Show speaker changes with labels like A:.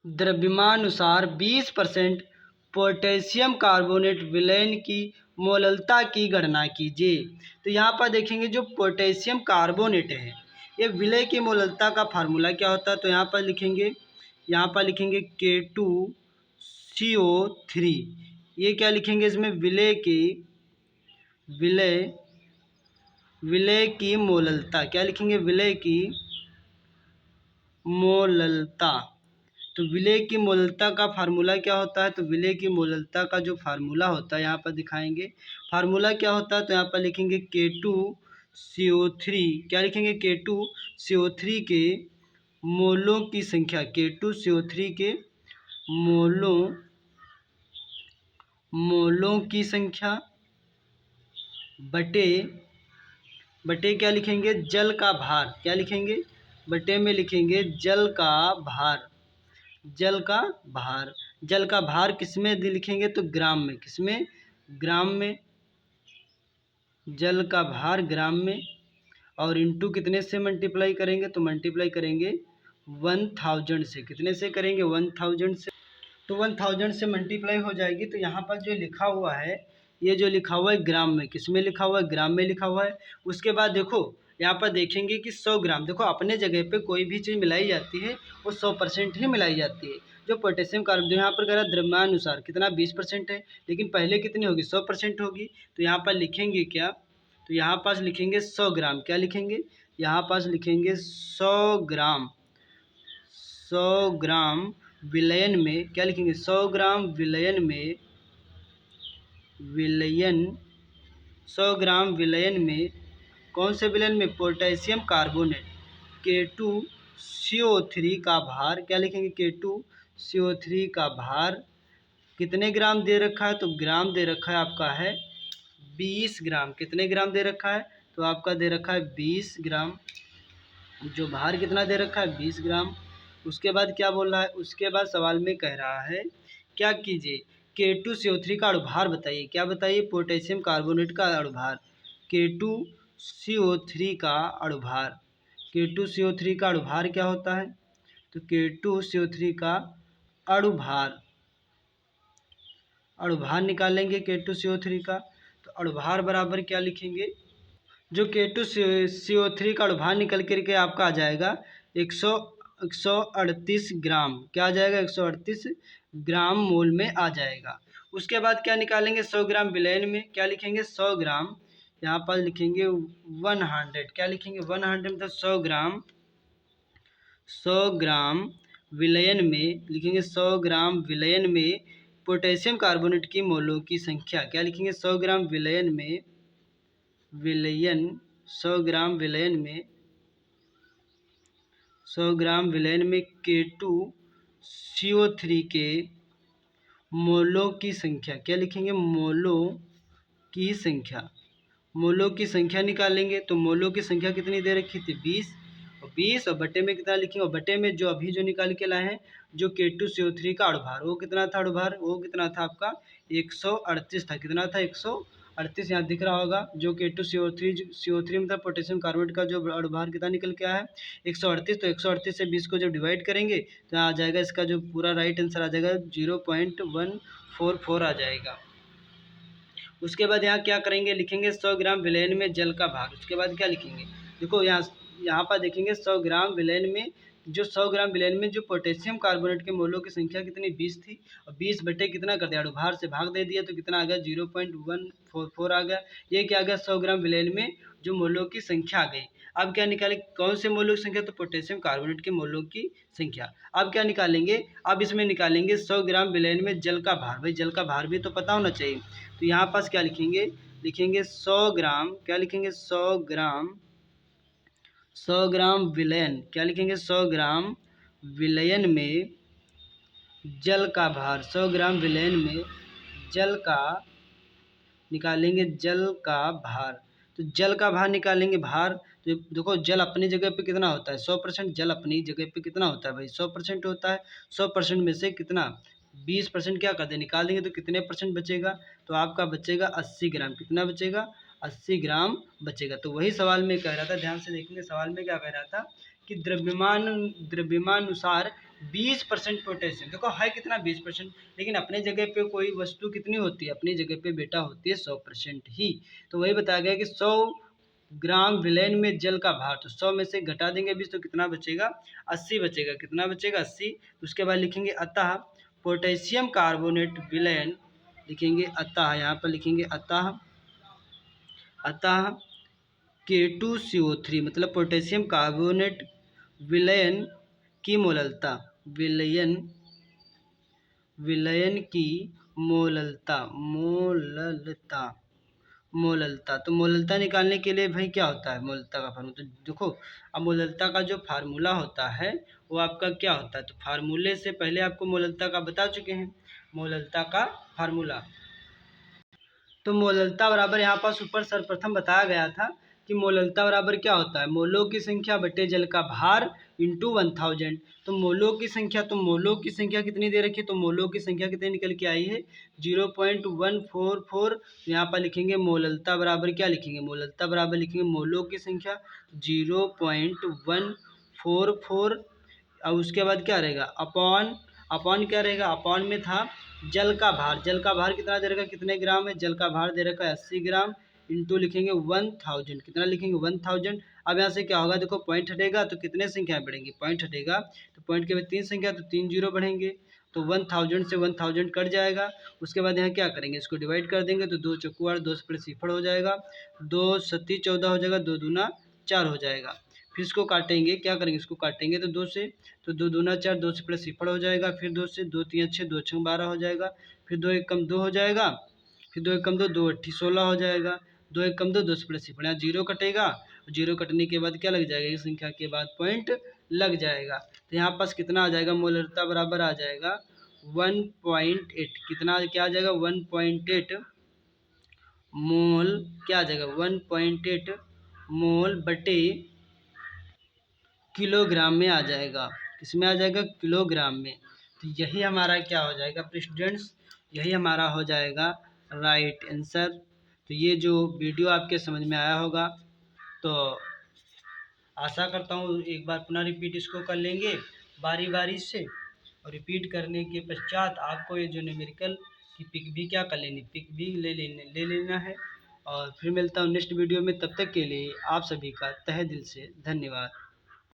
A: द्रव्यमानुसार 20% potassium carbonate विलयन की मोललता की गणना कीजिए। तो यहाँ पर देखेंगे जो पोटेशियम कार्बोनेट है ये विलय की मोललता का फार्मूला क्या होता है। तो यहाँ पर लिखेंगे K2CO3। ये क्या लिखेंगे इसमें विलय की मोललता क्या लिखेंगे, विलय की मोललता। तो विलय की मोललता का फार्मूला क्या होता है। तो विलय की मोललता का जो फार्मूला होता है यहाँ पर दिखाएंगे फार्मूला क्या होता है। तो यहाँ पर लिखेंगे K2CO3 क्या लिखेंगे, K2CO3 के मोलों की संख्या, K2CO3 के मोलों की संख्या बटे क्या लिखेंगे, जल का भार। क्या लिखेंगे, बटे में लिखेंगे जल का भार। जल का भार किसमें लिखेंगे, तो ग्राम में। किसमें, ग्राम में। जल का भार ग्राम में। और इंटू कितने से मल्टीप्लाई करेंगे, तो मल्टीप्लाई करेंगे 1000 से। कितने से करेंगे, 1000 से। तो 1000 से मल्टीप्लाई हो जाएगी। तो यहाँ पर जो लिखा हुआ है, ये जो लिखा हुआ है ग्राम में। किस में लिखा हुआ है, ग्राम में लिखा हुआ है। उसके बाद देखो यहाँ पर देखेंगे कि 100 ग्राम। देखो अपने जगह पे कोई भी चीज़ मिलाई जाती है वो 100% ही मिलाई जाती है। जो पोटेशियम कार्बोनेट यहाँ पर कह रहा है द्रव्यानुसार कितना 20% है, लेकिन पहले कितनी होगी, 100% होगी। तो यहाँ पर लिखेंगे क्या, तो यहाँ पास लिखेंगे 100 ग्राम। क्या लिखेंगे, यहाँ पास लिखेंगे 100 ग्राम। 100 ग्राम विलयन में क्या लिखेंगे, 100 ग्राम विलयन में 100 ग्राम विलयन में कौन से विलयन में, पोटेशियम कार्बोनेट K2CO3 का भार। क्या लिखेंगे, K2CO3 का भार कितने ग्राम दे रखा है, तो ग्राम दे रखा है आपका है 20 ग्राम। कितने ग्राम दे रखा है, तो आपका दे रखा है 20 ग्राम। जो भार कितना दे रखा है, 20 ग्राम। उसके बाद क्या बोल रहा है, उसके बाद सवाल में कह रहा है क्या कीजिए, K2CO3 का अणुभार बताइए। क्या बताइए, पोटेशियम कार्बोनेट का अणुभार। K2CO3 का अणुभार। K2CO3 का अणुभार क्या होता है, तो K2CO3 का अणुभार निकालेंगे K2CO3 का। तो अणुभार बराबर क्या लिखेंगे, जो K2CO3 का अणुभार निकल करके आपका आ जाएगा 138 ग्राम। क्या आ जाएगा, 138 ग्राम मोल में आ जाएगा। उसके बाद क्या निकालेंगे, 100 ग्राम विलयन में। क्या लिखेंगे, 100 ग्राम, यहाँ पर लिखेंगे 100। क्या लिखेंगे, 100 मतलब 100 ग्राम। 100 ग्राम विलयन में लिखेंगे 100 ग्राम विलयन में पोटेशियम कार्बोनेट की मोलों की संख्या। क्या लिखेंगे, 100 ग्राम विलयन में 100 ग्राम विलयन में K2CO3 के मोलों की संख्या। क्या लिखेंगे, मोलों की संख्या निकालेंगे। तो मोलों की संख्या कितनी दे रखी थी, 20। और 20 और बटे में कितना लिखेंगे, और बटे में जो अभी जो निकाल के लाए हैं जो K2CO3 का अणुभार, वो कितना था, वो कितना था आपका 138 था। कितना था, 138 यहाँ दिख रहा होगा। जो K2CO3 मतलब पोटेशियम कार्बोनेट का जो अणुभार कितना निकल के आया है, 138। तो 138 से 20 को जब डिवाइड करेंगे तो आ जाएगा इसका जो पूरा राइट आंसर आ जाएगा 0.144 आ जाएगा। उसके बाद यहाँ क्या करेंगे, लिखेंगे 100 ग्राम विलयन में जल का भार। उसके बाद क्या लिखेंगे, देखो यहाँ पर देखेंगे 100 ग्राम विलयन में, जो 100 ग्राम विलयन में जो पोटेशियम कार्बोनेट के मोलों की संख्या कितनी 20 थी, और 20 बटे कितना कर दिया, अणुभार से भाग दे दिया, तो कितना आ गया 0.144 आ गया। ये क्या आ गया, 100 ग्राम विलयन में जो मोलों की संख्या आ गई। अब क्या निकालें, कौन से मोलों की संख्या, तो पोटेशियम कार्बोनेट के मोलों की संख्या। अब क्या निकालेंगे, अब इसमें निकालेंगे 100 ग्राम विलयन में जल का भार। भाई जल का भार भी तो पता होना चाहिए। तो यहाँ पास क्या लिखेंगे, 100 ग्राम। क्या लिखेंगे, 100 ग्राम विलयन। क्या लिखेंगे, 100 ग्राम विलयन में जल का भार। 100 ग्राम विलयन में जल का निकालेंगे, जल का भार। तो जल का भार निकालेंगे, भार। तो देखो जल अपनी जगह पे कितना होता है, 100%। जल अपनी जगह पे कितना होता है भाई, 100% होता है। 100% में से कितना 20% क्या कर दे, निकाल देंगे, तो कितने परसेंट बचेगा, तो आपका बचेगा 80 ग्राम। कितना बचेगा, 80 ग्राम बचेगा। तो वही सवाल में कह रहा था, ध्यान से देखेंगे सवाल में क्या कह रहा था कि द्रव्यमानुसार 20% पोटेशियम। देखो है कितना 20%, लेकिन अपने जगह पे कोई वस्तु कितनी होती है, अपनी जगह पे बेटा होती है 100% ही। तो वही बताया गया कि 100 ग्राम विलयन में जल का भार, तो 100 में से घटा देंगे 20 तो कितना बचेगा, 80 बचेगा। कितना बचेगा, 80। उसके बाद लिखेंगे अतः पोटेशियम कार्बोनेट विलयन, लिखेंगे अतः, यहाँ पर लिखेंगे अतः K2CO3 मतलब पोटेशियम कार्बोनेट विलयन की मोललता, विलयन की मोललता। तो मोललता निकालने के लिए भाई क्या होता है, मोललता का फार्मूला, तो देखो अब मोललता का जो फार्मूला होता है वो आपका क्या होता है, तो फार्मूले से पहले आपको मोललता का बता चुके हैं, मोललता का फार्मूला। तो मोललता बराबर यहाँ पास ऊपर सर्वप्रथम बताया गया था कि मोललता बराबर क्या होता है, मोलों की संख्या बटे जल का भार इंटू 1000। तो मोलों की संख्या कितनी दे रखी है, तो मोलों की संख्या कितनी निकल के आई है 0.144। यहाँ पर लिखेंगे मोललता बराबर क्या लिखेंगे, मोललता बराबर लिखेंगे मोलों की संख्या 0.144, और उसके बाद क्या रहेगा अपॉन क्या रहेगा, अपॉन में था जल का भार कितना दे रखा है, कितने ग्राम है, जल का भार दे रखा है 80 ग्राम, इंटू लिखेंगे 1000, कितना लिखेंगे 1000। अब यहाँ से क्या होगा, देखो पॉइंट हटेगा तो कितने संख्याएं बढ़ेंगी, पॉइंट हटेगा तो पॉइंट के बाद 3 संख्या तो 3 जीरो बढ़ेंगे, तो 1000 से 1000 कट जाएगा। उसके बाद यहाँ क्या करेंगे, इसको डिवाइड कर देंगे तो 2 चौको 8, 2 से प्लस सिफड़ हो जाएगा, 2 सत्ती 14 हो जाएगा, 2 दूना 4 हो जाएगा। फिर इसको काटेंगे, क्या करेंगे, इसको काटेंगे तो 2 से, तो 2 दूना 4, 2 से प्लस सिफड़ हो जाएगा, फिर 2 से, 2 3 6, 2 6 12 हो जाएगा, फिर 2 1 कम 2 हो जाएगा, फिर 2 1 कम 2, 2 8 16 हो जाएगा, 2 1 कम 2, 2 से प्लस सिफड़, यहाँ जीरो कटेगा, जीरो कटने के बाद क्या लग जाएगा, इस संख्या के बाद पॉइंट लग जाएगा। तो यहाँ पास कितना आ जाएगा, मोलरता बराबर आ जाएगा 1.8, कितना क्या आ जाएगा 1.8 मोल, क्या आ जाएगा 1.8 मोल बटे किलोग्राम में आ जाएगा, किसमें आ जाएगा, किलोग्राम में। तो यही हमारा क्या हो जाएगा स्टूडेंट्स, यही हमारा हो जाएगा राइट आंसर। तो ये जो वीडियो आपके समझ में आया होगा, तो आशा करता हूँ एक बार पुनः रिपीट इसको कर लेंगे बारी बारी से, और रिपीट करने के पश्चात आपको ये जो न्यूमेरिकल की पिक भी क्या कर लेनी, पिक भी ले लेना है। और फिर मिलता हूँ नेक्स्ट वीडियो में, तब तक के लिए आप सभी का तहे दिल से धन्यवाद।